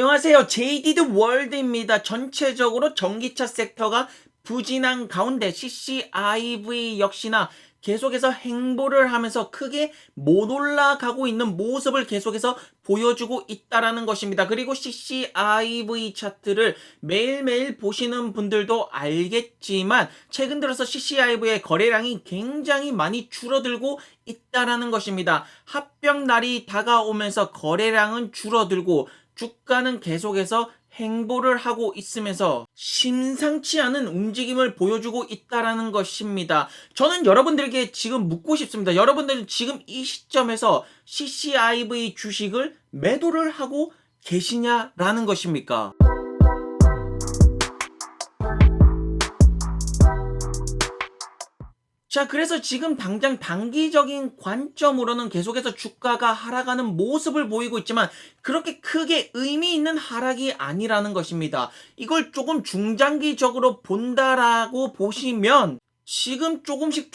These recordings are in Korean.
안녕하세요. 제이디드 월드입니다. 전체적으로 전기차 섹터가 부진한 가운데 CCIV 역시나 계속해서 행보를 하면서 크게 못 올라가고 있는 모습을 계속해서 보여주고 있다라는 것입니다. 그리고 CCIV 차트를 매일매일 보시는 분들도 알겠지만 최근 들어서 CCIV의 거래량이 굉장히 많이 줄어들고 있다라는 것입니다. 합병 날이 다가오면서 거래량은 줄어들고 주가는 계속해서 행보를 하고 있으면서 심상치 않은 움직임을 보여주고 있다라는 것입니다. 저는 여러분들에게 지금 묻고 싶습니다. 여러분들은 지금 이 시점에서 CCIV 주식을 매도를 하고 계시냐라는 것입니까? 자, 그래서 지금 당장 단기적인 관점으로는 계속해서 주가가 하락하는 모습을 보이고 있지만 그렇게 크게 의미 있는 하락이 아니라는 것입니다. 이걸 조금 중장기적으로 본다라고 보시면 지금 조금씩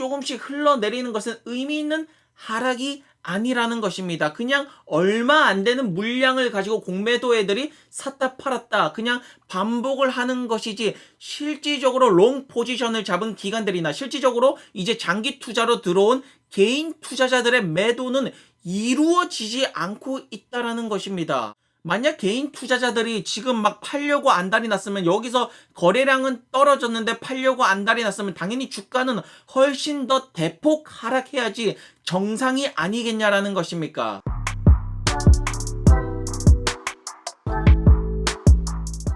흘러내리는 것은 의미 있는 하락이 아니라는 것입니다. 그냥 얼마 안 되는 물량을 가지고 공매도 애들이 샀다 팔았다 그냥 반복을 하는 것이지, 실질적으로 롱 포지션을 잡은 기관들이나 실질적으로 이제 장기 투자로 들어온 개인 투자자들의 매도는 이루어지지 않고 있다라는 것입니다. 만약 개인 투자자들이 지금 막 팔려고 안달이 났으면, 여기서 거래량은 떨어졌는데 팔려고 안달이 났으면 당연히 주가는 훨씬 더 대폭 하락해야지 정상이 아니겠냐라는 것입니까?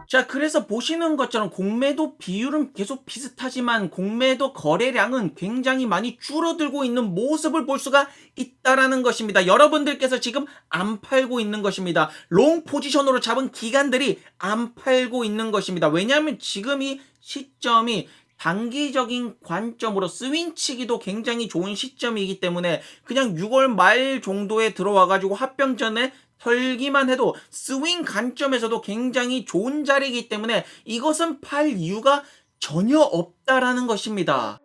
자, 그래서 보시는 것처럼 공매도 비율은 계속 비슷하지만 공매도 거래량은 굉장히 많이 줄어들고 있는 모습을 볼 수가 있다라는 것입니다. 여러분들께서 지금 안 팔고 있는 것입니다. 롱 포지션으로 잡은 기관들이 안 팔고 있는 것입니다. 왜냐하면 지금 이 시점이 단기적인 관점으로 스윙치기도 굉장히 좋은 시점이기 때문에 그냥 6월 말 정도에 들어와가지고 합병 전에 털기만 해도 스윙 관점에서도 굉장히 좋은 자리이기 때문에 이것은 팔 이유가 전혀 없다라는 것입니다.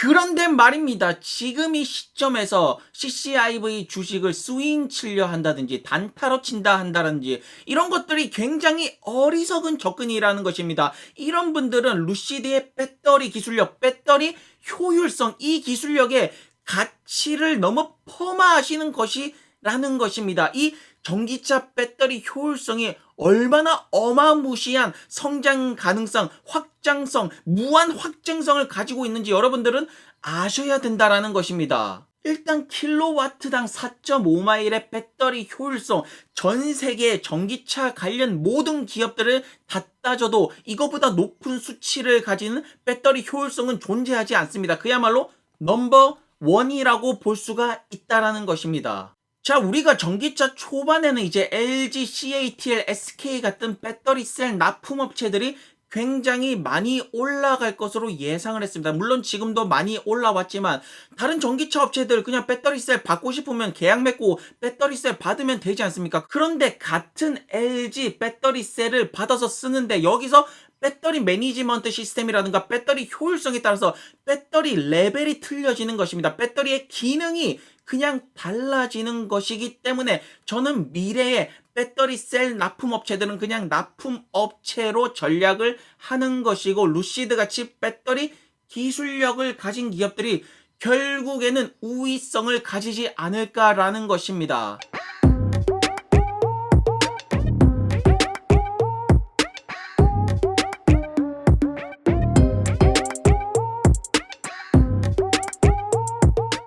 그런데 말입니다. 지금 이 시점에서 CCIV 주식을 스윙 치려 한다든지 단타로 친다 한다든지 이런 것들이 굉장히 어리석은 접근이라는 것입니다. 이런 분들은 루시드의 배터리 기술력, 배터리 효율성, 이 기술력의 가치를 너무 폄하하시는 것이라는 것입니다. 이 전기차 배터리 효율성이 얼마나 어마무시한 성장 가능성, 확장성, 무한 확장성을 가지고 있는지 여러분들은 아셔야 된다라는 것입니다. 일단 킬로와트당 4.5마일의 배터리 효율성, 전 세계 전기차 관련 모든 기업들을 다 따져도 이거보다 높은 수치를 가지는 배터리 효율성은 존재하지 않습니다. 그야말로 넘버 원이라고 볼 수가 있다라는 것입니다. 자, 우리가 전기차 초반에는 이제 LG, CATL, SK 같은 배터리 셀 납품업체들이 굉장히 많이 올라갈 것으로 예상을 했습니다. 물론 지금도 많이 올라왔지만 다른 전기차 업체들 그냥 배터리 셀 받고 싶으면 계약 맺고 배터리 셀 받으면 되지 않습니까? 그런데 같은 LG 배터리 셀을 받아서 쓰는데 여기서 배터리 매니지먼트 시스템이라든가 배터리 효율성에 따라서 배터리 레벨이 틀려지는 것입니다. 배터리의 기능이 그냥 달라지는 것이기 때문에 저는 미래에 배터리 셀 납품업체들은 그냥 납품업체로 전략을 하는 것이고, 루시드 같이 배터리 기술력을 가진 기업들이 결국에는 우위성을 가지지 않을까라는 것입니다.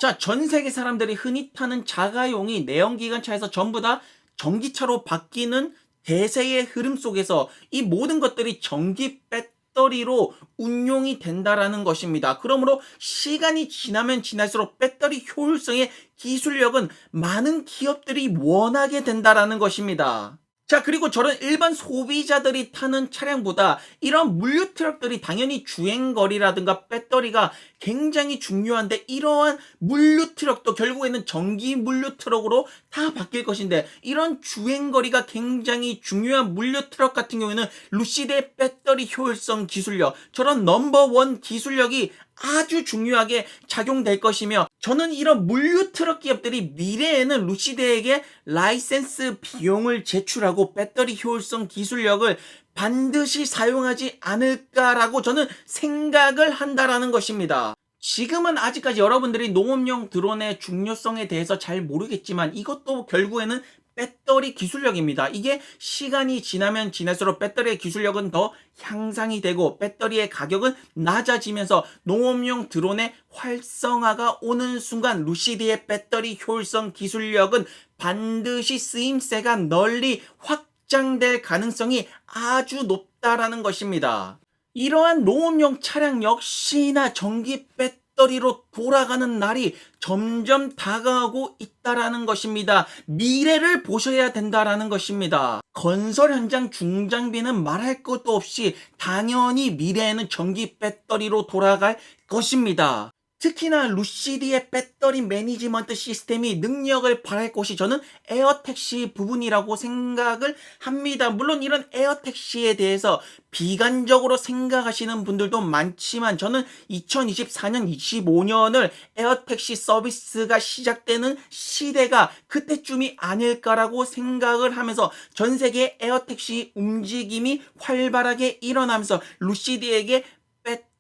자, 전 세계 사람들이 흔히 타는 자가용이 내연기관차에서 전부 다 전기차로 바뀌는 대세의 흐름 속에서 이 모든 것들이 전기 배터리로 운용이 된다라는 것입니다. 그러므로 시간이 지나면 지날수록 배터리 효율성의 기술력은 많은 기업들이 원하게 된다라는 것입니다. 자, 그리고 저는 일반 소비자들이 타는 차량보다 이런 물류 트럭들이 당연히 주행거리라든가 배터리가 굉장히 중요한데, 이러한 물류 트럭도 결국에는 전기 물류 트럭으로 다 바뀔 것인데, 이런 주행거리가 굉장히 중요한 물류 트럭 같은 경우에는 루시드의 배터리 효율성 기술력, 저런 넘버원 기술력이 아주 중요하게 작용될 것이며, 저는 이런 물류 트럭 기업들이 미래에는 루시드에게 라이센스 비용을 제출하고 배터리 효율성 기술력을 반드시 사용하지 않을까라고 저는 생각을 한다라는 것입니다. 지금은 아직까지 여러분들이 농업용 드론의 중요성에 대해서 잘 모르겠지만, 이것도 결국에는 배터리 기술력입니다. 이게 시간이 지나면 지날수록 배터리의 기술력은 더 향상이 되고 배터리의 가격은 낮아지면서 농업용 드론의 활성화가 오는 순간 루시드의 배터리 효율성 기술력은 반드시 쓰임새가 널리 확장될 가능성이 아주 높다라는 것입니다. 이러한 농업용 차량 역시나 전기 배터리로 돌아가는 날이 점점 다가오고 있다라는 것입니다. 미래를 보셔야 된다라는 것입니다. 건설 현장 중장비는 말할 것도 없이 당연히 미래에는 전기 배터리로 돌아갈 것입니다. 특히나 루시드의 배터리 매니지먼트 시스템이 능력을 발할 곳이 저는 에어택시 부분이라고 생각을 합니다. 물론 이런 에어택시에 대해서 비관적으로 생각하시는 분들도 많지만, 저는 2024년, 25년을 에어택시 서비스가 시작되는 시대가 그때쯤이 아닐까라고 생각을 하면서 전 세계 에어택시 움직임이 활발하게 일어나면서 루시드에게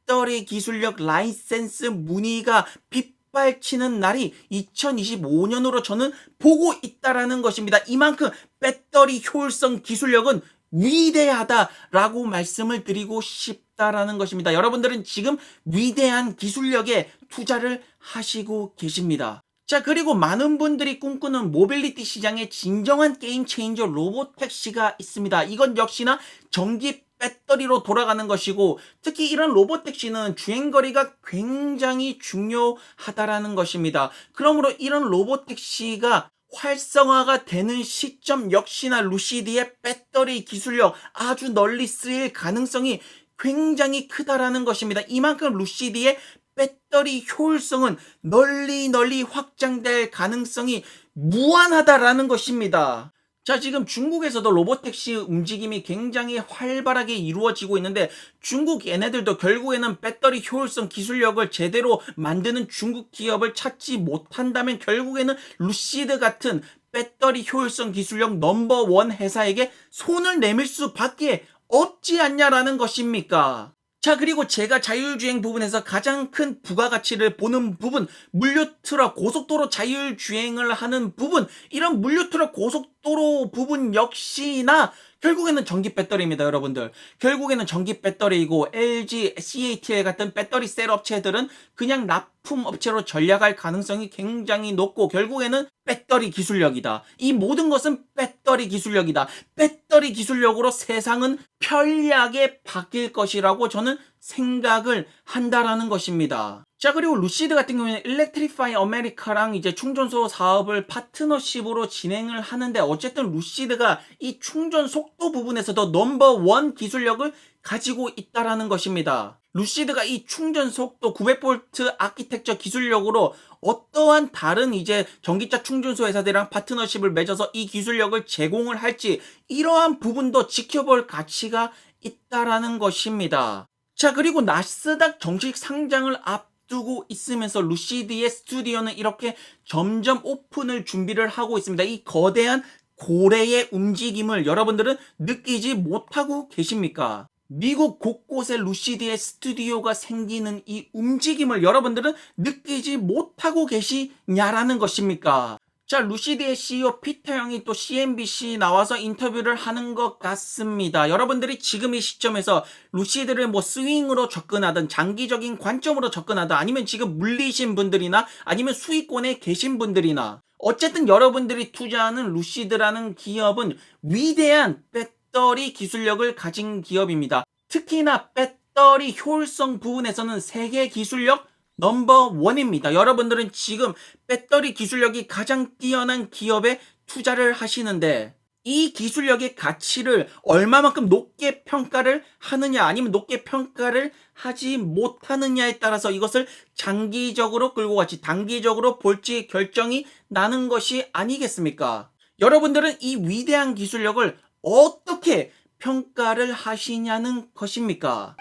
배터리 기술력 라이센스 문의가 빗발치는 날이 2025년으로 저는 보고 있다라는 것입니다. 이만큼 배터리 효율성 기술력은 위대하다라고 말씀을 드리고 싶다라는 것입니다. 여러분들은 지금 위대한 기술력에 투자를 하시고 계십니다. 자, 그리고 많은 분들이 꿈꾸는 모빌리티 시장의 진정한 게임 체인저 로보택시가 있습니다. 이건 역시나 전기 배터리로 돌아가는 것이고, 특히 이런 로보택시는 주행거리가 굉장히 중요하다라는 것입니다. 그러므로 이런 로보택시가 활성화가 되는 시점 역시나 루시드의 배터리 기술력 아주 널리 쓰일 가능성이 굉장히 크다라는 것입니다. 이만큼 루시드의 배터리 효율성은 널리 확장될 가능성이 무한하다라는 것입니다. 자, 지금 중국에서도 로보택시 움직임이 굉장히 활발하게 이루어지고 있는데, 중국 얘네들도 결국에는 배터리 효율성 기술력을 제대로 만드는 중국 기업을 찾지 못한다면 결국에는 루시드 같은 배터리 효율성 기술력 넘버원 회사에게 손을 내밀 수밖에 없지 않냐라는 것입니까? 자, 그리고 제가 자율주행 부분에서 가장 큰 부가가치를 보는 부분, 물류트럭 고속도로 자율주행을 하는 부분, 이런 물류트럭 고속도로 부분 역시나 결국에는 전기 배터리입니다, 여러분들. 결국에는 전기 배터리이고, LG, CATL 같은 배터리 셀 업체들은 그냥 납품 업체로 전략할 가능성이 굉장히 높고, 결국에는 배터리 기술력이다. 이 모든 것은 배터리 기술력이다. 배터리 기술력으로 세상은 편리하게 바뀔 것이라고 저는 생각을 한다라는 것입니다. 자, 그리고 루시드 같은 경우에는 일렉트리파이 아메리카랑 이제 충전소 사업을 파트너십으로 진행을 하는데, 어쨌든 루시드가 이 충전 속도 부분에서도 넘버원 기술력을 가지고 있다라는 것입니다. 루시드가 이 충전 속도 900V 아키텍처 기술력으로 어떠한 다른 이제 전기차 충전소 회사들이랑 파트너십을 맺어서 이 기술력을 제공을 할지, 이러한 부분도 지켜볼 가치가 있다라는 것입니다. 자, 그리고 나스닥 정식 상장을 앞두고 있으면서 루시드의 스튜디오는 이렇게 점점 오픈을 준비를 하고 있습니다. 이 거대한 고래의 움직임을 여러분들은 느끼지 못하고 계십니까? 미국 곳곳에 루시드의 스튜디오가 생기는 이 움직임을 여러분들은 느끼지 못하고 계시냐라는 것입니까? 자, 루시드의 CEO 피터 형이 또 CNBC 나와서 인터뷰를 하는 것 같습니다. 여러분들이 지금 이 시점에서 루시드를 뭐 스윙으로 접근하든 장기적인 관점으로 접근하든, 아니면 지금 물리신 분들이나 아니면 수익권에 계신 분들이나, 어쨌든 여러분들이 투자하는 루시드라는 기업은 위대한 배터리 기술력을 가진 기업입니다. 특히나 배터리 효율성 부분에서는 세계 기술력 넘버원입니다. 여러분들은 지금 배터리 기술력이 가장 뛰어난 기업에 투자를 하시는데, 이 기술력의 가치를 얼마만큼 높게 평가를 하느냐 아니면 높게 평가를 하지 못하느냐에 따라서 이것을 장기적으로 끌고 갈지 단기적으로 볼지 결정이 나는 것이 아니겠습니까? 여러분들은 이 위대한 기술력을 어떻게 평가를 하시냐는 것입니까?